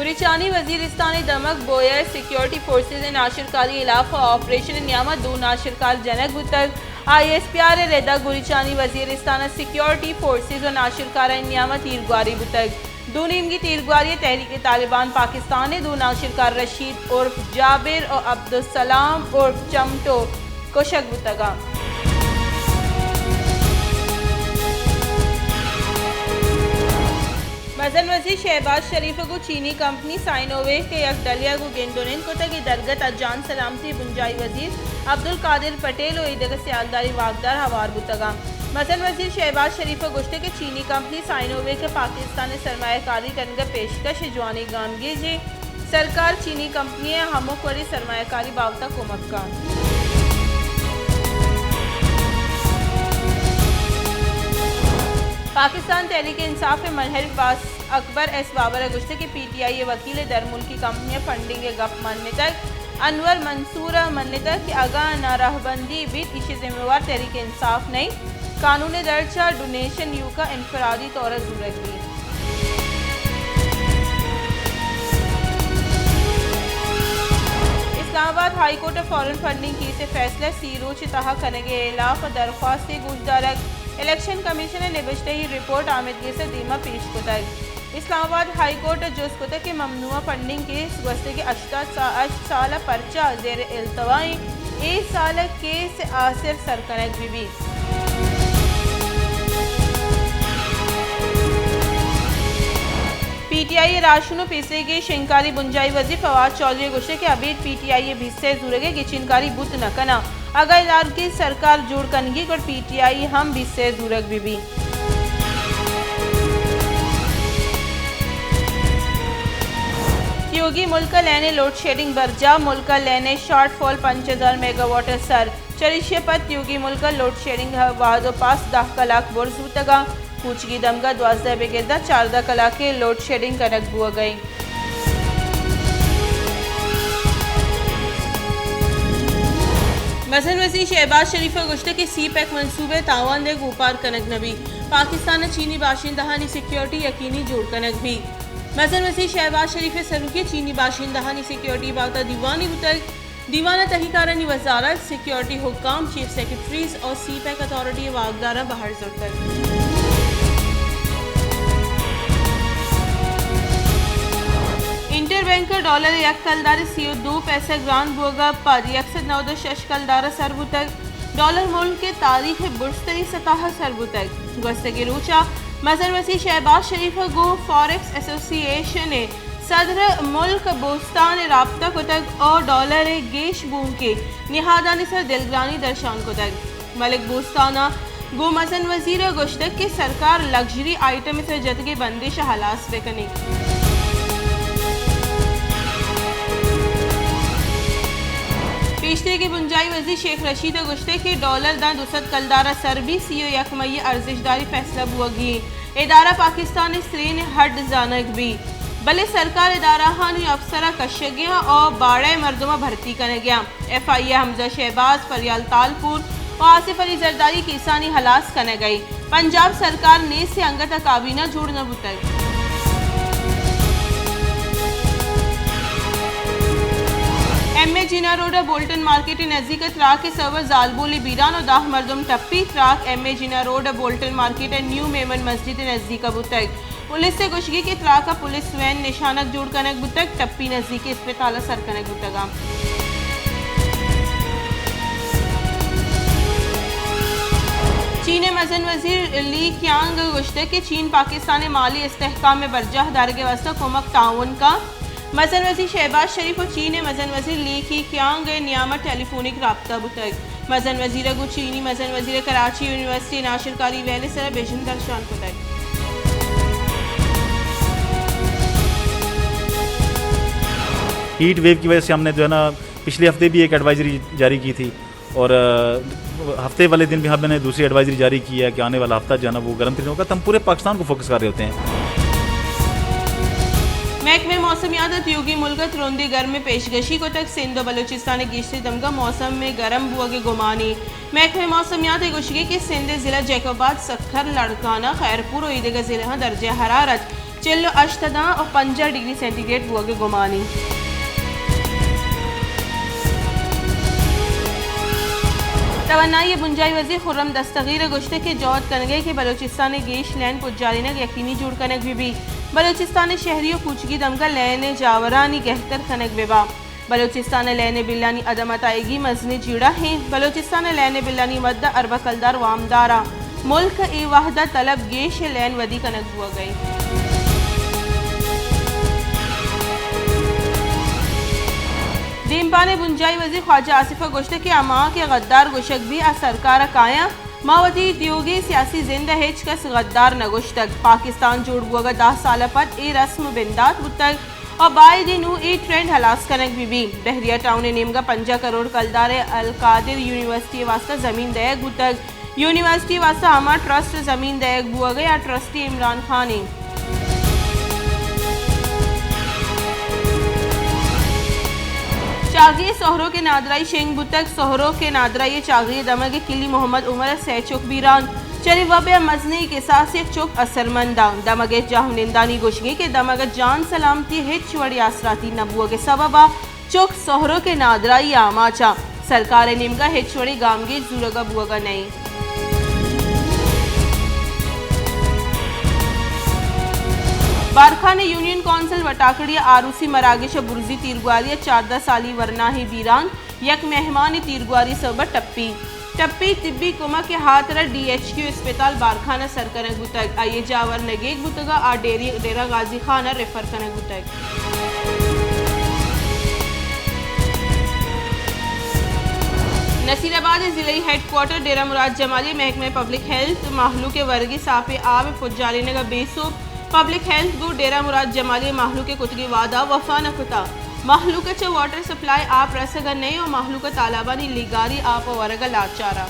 गुरिचानी वजीरिस्तान दमक Boyer security forces नाशिरकारी इलाफा operation नियामत दो नाशिरकार जनक बुतक ISPR रेदा गुरिचानी Waziristan security forces और नाशिरकार नियामत तीरगुआरी बुतक दो नीमगी तीरगुआरी तहरीक तालिबान पाकिस्तान ने दो नाशिरकार रशीद उर्फ जाबिर और अब्दुलसलाम उर्फ चमटो कोशक बुतगा मजन वजी शहबाज शरीफ को चीनी कंपनी साइनोवेव के एक डलिया को गेंदोनिन को तक दरगत अजान सलामती बुंजाई वजीर अब्दुल कादिर पटेल और ईदग सियालदारी वागदार हवार बुतगा मजन वजीर शहबाज शरीफ गुश्ते के चीनी कंपनी साइनोवेव के पाकिस्तान सरमायाकारी करने पेशकश जवानी गामगी जी सरकार चीनी कंपनी हमो कोरी सरमायाकारी बावता कोमक का पाकिस्तान तहरीक इंसाफ मनहर बास अकबर एस बाबर गुश्ते के PTI वकील दर मुल्की कंपनियाँ फंडिंग गप मानने तक अनवर मंसूर मानने तक कि अगा नाराहबंदी बिद इसे जिम्मेवार तहरीक इंसाफ नहीं कानून दर्जा डोनेशन यू का इनफरादी तौर जरूरत भी Islamabad high court foreign funding की से फैसला सीरोच तहा कनेगे इलाफ दरख्वास्त से गुजदारक इलेक्शन कमीशन ने निबश्ते ही रिपोर्ट आमदगी से दीमा पेश कोताई इस्लामाबाद हाई कोर्ट जुस कोता के ममनुआ फंडिंग केस वस्ते के 8 साल पर्चा जेर इल्तवाई 1 साल केस आसिर सरकनक बीबी PTI राशुनो पीसे के शिंकारी बुंजाई वजी फवाद चौधरी गुस्से के अबीद PTI भिस्से जुरेगे कि चिनकारी बुत न कना अगर इलार की सरकार जोड़ कनगी और PTI हम भिस्से जुरग बीबी योगी मुल्क लेने लोड शेडिंग बरजा मुल्क लेने शॉर्टफॉल 5000 मेगावाट सर चरिशे पत योगी मुल्क लोड शेडिंग वादो पास 10 कलाक बुर्ज तगा पूछगी दमगा 12 बेगेदा 14 कलाक के लोड शेडिंग कनक बुआ गई मसन वसी शहबाज शरीफ गुश्ते के CPEC मनसूबे तावान दे गोपार कनक नबी पाकिस्तान चीनी बाशिंदहानी सिक्योरिटी यकीनी जोड़ कनक भी मसन वसी शहबाज शरीफ सरूके चीनी बाशिंदहानी सिक्योरिटी बावता दीवानी बुतक दीवाना तहकीकारानी वजारत सिक्योरिटी हुक्काम चीफ सेक्रेटरीज और CPEC अथॉरिटी वागदारा बाहर जुड़कर इंटरबैंक डॉलर एक कलदार CO2 पैसे ग्रांड बोगा पर 109 कलदार सरबुतक डॉलर मुल्क के तारीख बुर्स्तरी सतह सरबुतक गस्ते के रूचा मजर वसी शहबाज शरीफ गो फॉरेक्स एसोसिएशन ने सदर मुल्क बोस्तान राब्ता कोतक और डॉलर गेश बूम के निहादानी सर दिलग्रानी दर्शान कोतक मलिक बोस्ताना गो मजन वजीर गुश्तक के सरकार लग्जरी आइटम से जद के बंदिश हलास बेकने पेशते के बुंजाई वजी शेख रशीद गुश्ते के डॉलर दा दुसत कलदारा सरबी CO यकमई अर्जिशदारी फैसला बुआगी इदारा पाकिस्तान स्त्रीन हड जानक भी भले सरकार इदारा हानी अफसरा कशगिया और बाड़े मर्दमा भर्ती करने गया FIA हमजा शहबाज फरियाल तालपुर और आसिफ अली जरदारी किसानी हलास करने गई पंजाब सरकार ने से अंगता काबीना जोड़ना बुतक MA Jinnah road Bolton market नज़दीक ट्राक के सर्वर जालबोली बीरान और दाह मर्दम टप्पी ट्राक MA Jinnah road Bolton market new Memon मस्जिद नज़दीक बुतक पुलिस से गुशगी के ट्राक का पुलिस वैन निशानक जोड़ कनक बुतक टप्पी नज़दीक अस्पताल सर कनक बुतगा चीन मजन वजीर ली क्यांग गुश्ते के चीन पाकिस्तान माली इस्तेहकाम में बरजाह दार के वास्ता कोमक ताउन का मजन वजीर शहबाज शरीफ और चीन मजन वजीर ली की क्यांग नियामत टेलीफोनिक राब्ता बुतक मजन वजीर गु चीनी मजन वजीर कराची यूनिवर्सिटी नाशिरकारी वैले सर बेजन दर्शान बुतक हीट वेव की वजह से हमने जो है ना पिछले हफ्ते भी एक एडवाइजरी जारी की थी और हफ्ते वाले दिन भी हमने दूसरी एडवाइजरी जारी की है कि आने वाला हफ्ता जो है ना वो गर्म तरीन होगा। तो हम पूरे पाकिस्तान को फोकस कर रहे होते हैं। महकमे मौसमियात योगी मुल्क रोंदी गर्म में पेशगशी को तक सिंध और बलूचिस्तान गिश्त दमगा मौसम में गर्म बुआ के गुमानी महकमे मौसमियात गुशगी के सिंध जिला जैकोबाद सखर लड़काना खैरपुर और ईदगा जिला दर्ज हरारत चिल्लो अश्तदा और 5 डिग्री सेंटीग्रेड बुआगे गुमानी। तवन्नाई बुंजाई वज़ीर खुर्रम दस्तगीर गुश्ते के जौहद कनगे के बलोचिस्तान गेश लैन पुजारी नग यकीनी जुड़ कनक भी बलोचिस्तान शहरी पूछगी दमका लैन जावरानी गहतर खनक बेबा बलोचिस्तान लैन बिल्लानी अदमत आएगी मजनी जीड़ा हैं बलोचिस्तान लैन बिल्लानी मद्दा अरबा कलदार वामदारा मुल्क ए वाहदा तलब गेश लैन वदी कनक हुआ गई। दीमपाने बुंजाई वज़ीर ख्वाजा आसिफा गोश्ते के अमा के गद्दार गोशक भी आ सरकार काया मावती दियोगी सियासी जिंदा हेच कस गद्दार नगोश्तक पाकिस्तान जोड़ बुआगा 10 साल पद ए रस्म बिंदात बुतक और बाई दिन ए ट्रेंड हलास कनक भी बहरिया टाउन नेमगा 5 करोड़ कलदार अल कादिर यूनिवर्सिटी वास्ता जमीन दयक बुतक यूनिवर्सिटी वास्ता हमा ट्रस्ट जमीन दयक बुआ गया ट्रस्टी इमरान खान चागी सोहरों के नादराई शेंग बुतक सोहरों के नादराई चागी दमगे किली मोहम्मद उमर सैचुक बीरान चरी वबे मजनी के साथ से चुक असरमंदा दमगे जाहनिंदानी गोशगी के दमगे जान सलामती हिच वड़ी आसराती नबुआ के सबबा चुक सोहरों के नादराई आमाचा सरकार निमगा हिच वड़ी गामगे जुरगा बुआगा नहीं। बारखाने यूनियन काउंसिल वटाकड़िया आरूसी मरागिश बुर्जी तीरगुआरिया 14 साली वरना ही बीरान यक मेहमान तीरगुआरी सब टप्पी तिब्बी कुमा के हाथ DHQ अस्पताल बारखाना सरकनक बुतक आइए जावर नगेक बुतगा आ डेरा गाजी खाना रेफर कनक बुतक। नसीराबाद जिले हेडक्वार्टर डेरा मुराद जमाली महकमे पब्लिक हेल्थ माहलू के वर्गी साफे आब पुजारी नगर बेसो पब्लिक हेल्थ गो डेरा मुराद जमाली माहलू के कुतगी वादा वफा नकुता माहलू के वाटर सप्लाई आप रसगा नहीं और माहलू का तालाबानी लिगारी आप वरगा लाचारा।